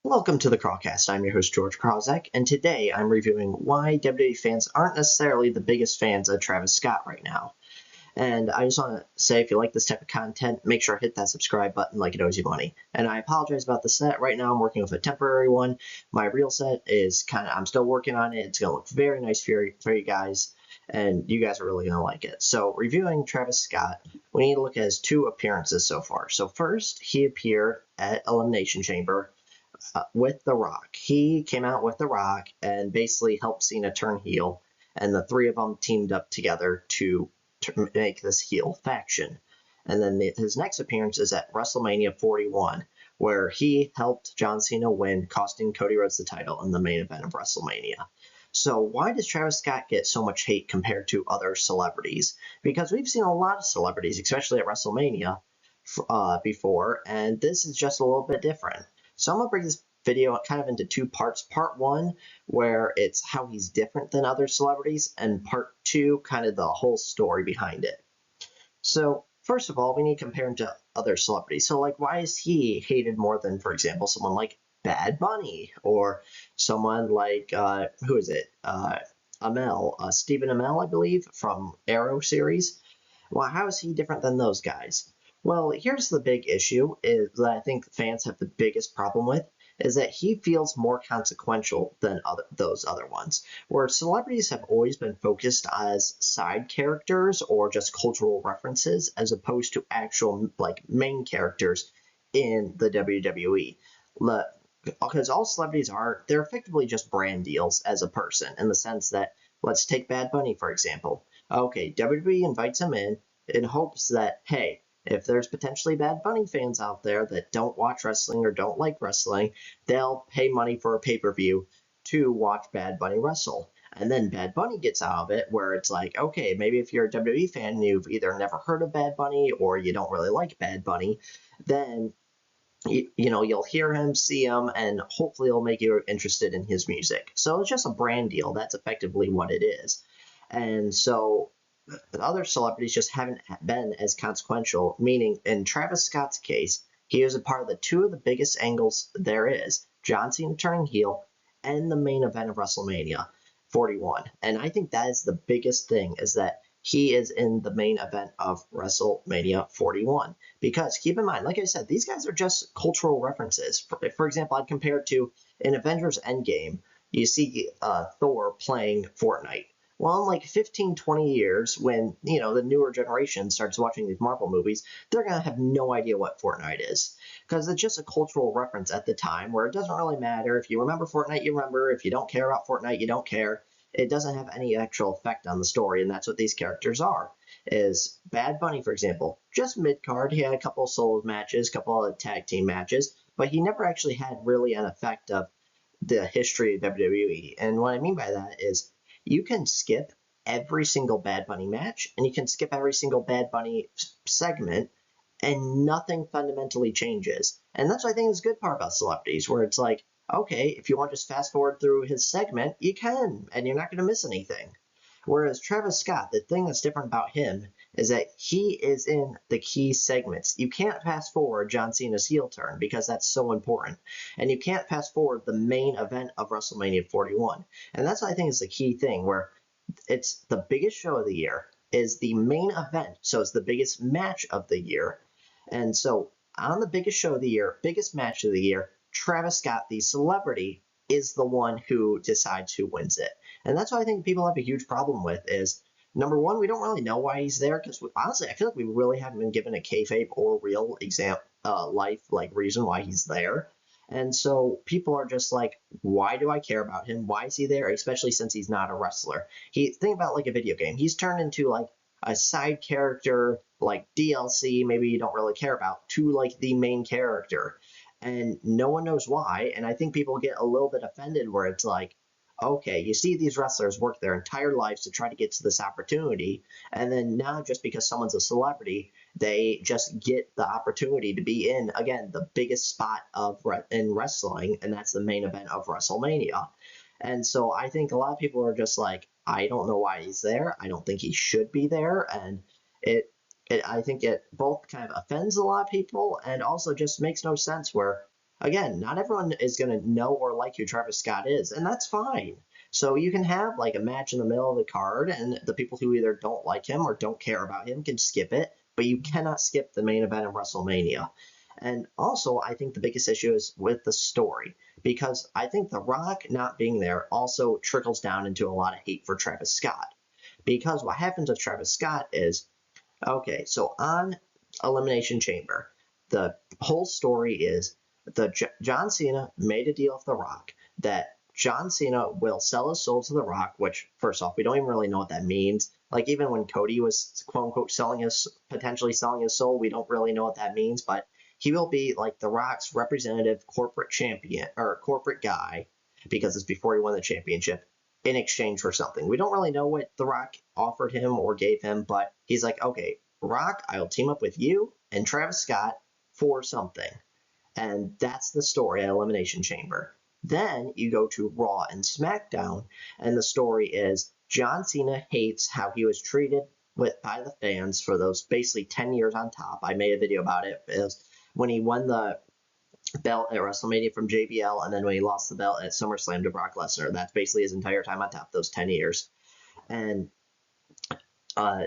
Welcome to the Crawlcast. I'm your host, George Krawczak, and today I'm reviewing why WWE fans aren't necessarily the biggest fans of Travis Scott right now. And I just want to say, if you like this type of content, make sure to hit that subscribe button like it owes you money. And I apologize about the set. Right now I'm working with a temporary one. My real set is I'm still working on it. It's going to look very nice for you guys, and you guys are really going to like it. So reviewing Travis Scott, we need to look at his two appearances so far. So first, he appeared at Elimination Chamber with The Rock. He came out with The Rock and basically helped Cena turn heel, and the three of them teamed up together to make this heel faction. And then his next appearance is at WrestleMania 41, where he helped John Cena win, costing Cody Rhodes the title in the main event of WrestleMania. So why does Travis Scott get so much hate compared to other celebrities? Because we've seen a lot of celebrities, especially at WrestleMania, before, and this is just a little bit different. So I'm going to break this video kind of into two parts. Part one, where it's how he's different than other celebrities, and part two, kind of the whole story behind it. So first of all, we need to compare him to other celebrities. So like, why is he hated more than, for example, someone like Bad Bunny or someone like, who is it? Amell, Stephen Amell, I believe, from Arrow series. Well, how is he different than those guys? Well, here's the big issue is that I think fans have the biggest problem with is that he feels more consequential than those other ones, where celebrities have always been focused as side characters or just cultural references as opposed to actual like main characters in the WWE. Because all celebrities they're effectively just brand deals as a person in the sense that, let's take Bad Bunny, for example. Okay, WWE invites him in hopes that, hey, if there's potentially Bad Bunny fans out there that don't watch wrestling or don't like wrestling, they'll pay money for a pay-per-view to watch Bad Bunny wrestle. And then Bad Bunny gets out of it where it's like, okay, maybe if you're a WWE fan and you've either never heard of Bad Bunny or you don't really like Bad Bunny, then you'll hear him, see him, and hopefully it'll make you interested in his music. So it's just a brand deal. That's effectively what it is. And so the other celebrities just haven't been as consequential, meaning in Travis Scott's case, he was a part of two of the biggest angles there is, John Cena turning heel and the main event of WrestleMania 41. And I think that is the biggest thing, is that he is in the main event of WrestleMania 41. Because keep in mind, like I said, these guys are just cultural references. For example, I'd compare it to in Avengers Endgame, you see Thor playing Fortnite. Well, in like 15, 20 years, when, the newer generation starts watching these Marvel movies, they're going to have no idea what Fortnite is. Because it's just a cultural reference at the time where it doesn't really matter. If you remember Fortnite, you remember. If you don't care about Fortnite, you don't care. It doesn't have any actual effect on the story, and that's what these characters are. Is Bad Bunny, for example, just mid-card. He had a couple of solo matches, a couple of tag team matches, but he never actually had really an effect of the history of WWE. And what I mean by that is you can skip every single Bad Bunny match and you can skip every single Bad Bunny segment and nothing fundamentally changes. And that's what I think is a good part about celebrities, where it's like, okay, if you want to just fast forward through his segment, you can, and you're not going to miss anything. Whereas Travis Scott, the thing that's different about him is that he is in the key segments. You can't fast forward John Cena's heel turn because that's so important. And you can't fast forward the main event of WrestleMania 41. And that's what I think is the key thing, where it's the biggest show of the year, is the main event. So it's the biggest match of the year. And so on the biggest show of the year, biggest match of the year, Travis Scott, the celebrity, is the one who decides who wins it. And that's what I think people have a huge problem with is, number one, we don't really know why he's there, because honestly, I feel like we really haven't been given a kayfabe or real life reason why he's there. And so people are just like, why do I care about him? Why is he there? Especially since he's not a wrestler. Think about like a video game. He's turned into like a side character, like DLC, maybe you don't really care about, to like the main character. And no one knows why. And I think people get a little bit offended where it's like, okay, you see these wrestlers work their entire lives to try to get to this opportunity, and then now just because someone's a celebrity, they just get the opportunity to be in, again, the biggest spot in wrestling, and that's the main event of WrestleMania. And so I think a lot of people are just like, I don't know why he's there. I don't think he should be there. And I think it both kind of offends a lot of people and also just makes no sense, where again, not everyone is going to know or like who Travis Scott is, and that's fine. So you can have like a match in the middle of the card, and the people who either don't like him or don't care about him can skip it, but you cannot skip the main event of WrestleMania. And also, I think the biggest issue is with the story, because I think The Rock not being there also trickles down into a lot of hate for Travis Scott. Because what happens with Travis Scott is, okay, so on Elimination Chamber, the whole story is John Cena made a deal with The Rock that John Cena will sell his soul to The Rock, which, first off, we don't even really know what that means. Like, even when Cody was, quote unquote, potentially selling his soul, we don't really know what that means, but he will be like The Rock's representative corporate champion or corporate guy, because it's before he won the championship, in exchange for something. We don't really know what The Rock offered him or gave him, but he's like, okay, Rock, I'll team up with you and Travis Scott for something. And that's the story at Elimination Chamber. Then you go to Raw and SmackDown, and the story is John Cena hates how he was treated by the fans for those basically 10 years on top. I made a video about it. It was when he won the belt at WrestleMania from JBL, and then when he lost the belt at SummerSlam to Brock Lesnar. That's basically his entire time on top, those 10 years. And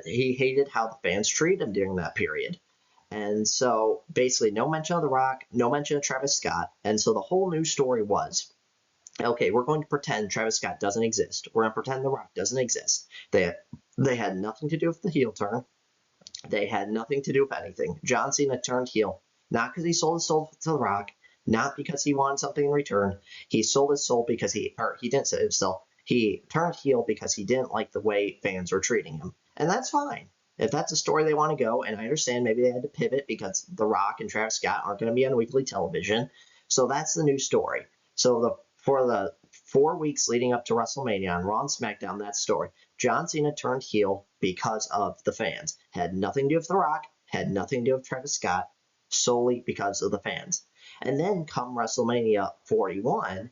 he hated how the fans treated him during that period. And so basically no mention of The Rock, no mention of Travis Scott. And so the whole new story was, okay, we're going to pretend Travis Scott doesn't exist. We're going to pretend The Rock doesn't exist. They had nothing to do with the heel turn. They had nothing to do with anything. John Cena turned heel, not because he sold his soul to The Rock, not because he wanted something in return. He sold his soul because he didn't sell his soul. He turned heel because he didn't like the way fans were treating him. And that's fine. If that's a story they want to go, and I understand maybe they had to pivot because The Rock and Travis Scott aren't going to be on weekly television. So that's the new story. So for the 4 weeks leading up to WrestleMania on Raw and SmackDown, that story, John Cena turned heel because of the fans. Had nothing to do with The Rock, had nothing to do with Travis Scott, solely because of the fans. And then come WrestleMania 41,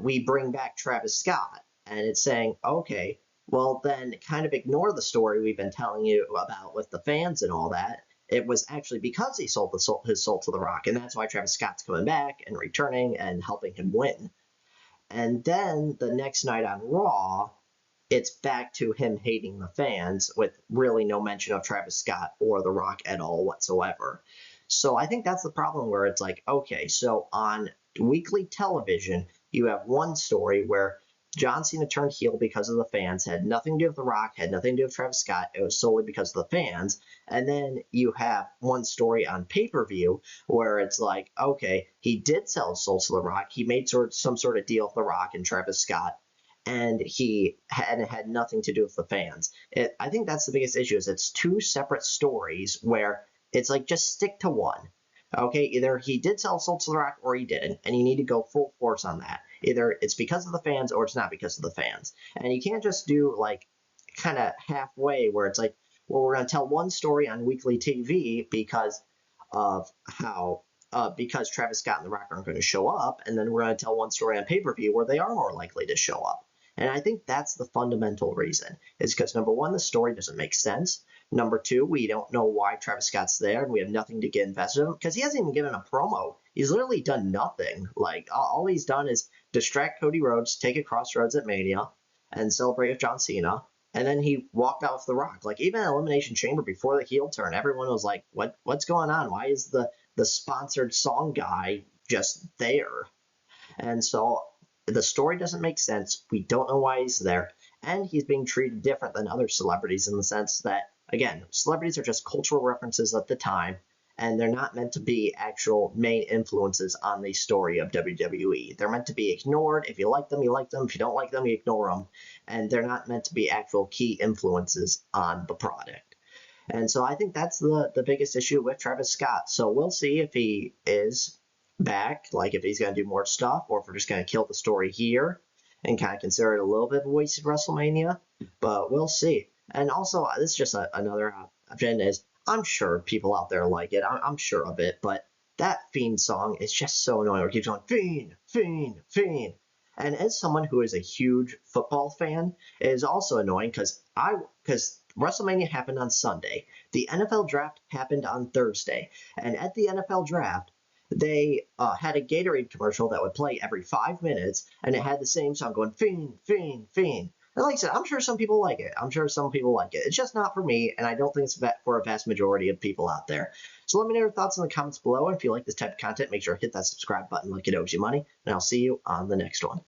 we bring back Travis Scott, and it's saying, okay, well, then kind of ignore the story we've been telling you about with the fans and all that. It was actually because he sold his soul to The Rock, and that's why Travis Scott's coming back and returning and helping him win. And then the next night on Raw, it's back to him hating the fans with really no mention of Travis Scott or The Rock at all whatsoever. So I think that's the problem where it's like, okay, so on weekly television, you have one story where John Cena turned heel because of the fans, had nothing to do with The Rock, had nothing to do with Travis Scott. It was solely because of the fans. And then you have one story on pay-per-view where it's like, okay, he did sell his soul to The Rock. He made some sort of deal with The Rock and Travis Scott, and he had nothing to do with the fans. I think that's the biggest issue is it's two separate stories where it's like just stick to one. Okay, either he did sell soul to The Rock or he didn't, and you need to go full force on that. Either it's because of the fans or it's not because of the fans. And you can't just do like kind of halfway where it's like, well, we're going to tell one story on weekly TV because of how because Travis Scott and The Rock aren't going to show up, and then we're going to tell one story on pay-per-view where they are more likely to show up. And I think that's the fundamental reason, is because number one, the story doesn't make sense. Number two, we don't know why Travis Scott's there, and we have nothing to get invested in because he hasn't even given a promo. He's literally done nothing. Like, all he's done is distract Cody Rhodes, take a Crossroads at Mania, and celebrate with John Cena. And then he walked out with The Rock. Like, even at Elimination Chamber before the heel turn, everyone was like, what's going on? Why is the sponsored song guy just there? And so the story doesn't make sense. We don't know why he's there. And he's being treated different than other celebrities in the sense that, again, celebrities are just cultural references at the time, and they're not meant to be actual main influences on the story of WWE. They're meant to be ignored. If you like them, you like them. If you don't like them, you ignore them. And they're not meant to be actual key influences on the product. And so I think that's the biggest issue with Travis Scott. So we'll see if he is back, like if he's going to do more stuff, or if we're just going to kill the story here and kind of consider it a little bit of a waste of WrestleMania. But we'll see. And also, this is just another option is I'm sure people out there like it. I'm sure of it. But that Fiend song is just so annoying. It keeps going, Fiend, Fiend, Fiend. And as someone who is a huge football fan, it is also annoying because WrestleMania happened on Sunday. The NFL draft happened on Thursday. And at the NFL draft, They had a Gatorade commercial that would play every 5 minutes, and it had the same song going, Fiend, Fiend, Fiend. And like I said, I'm sure some people like it. I'm sure some people like it. It's just not for me, and I don't think it's for a vast majority of people out there. So let me know your thoughts in the comments below. And if you like this type of content, make sure to hit that subscribe button like it owes you money, and I'll see you on the next one.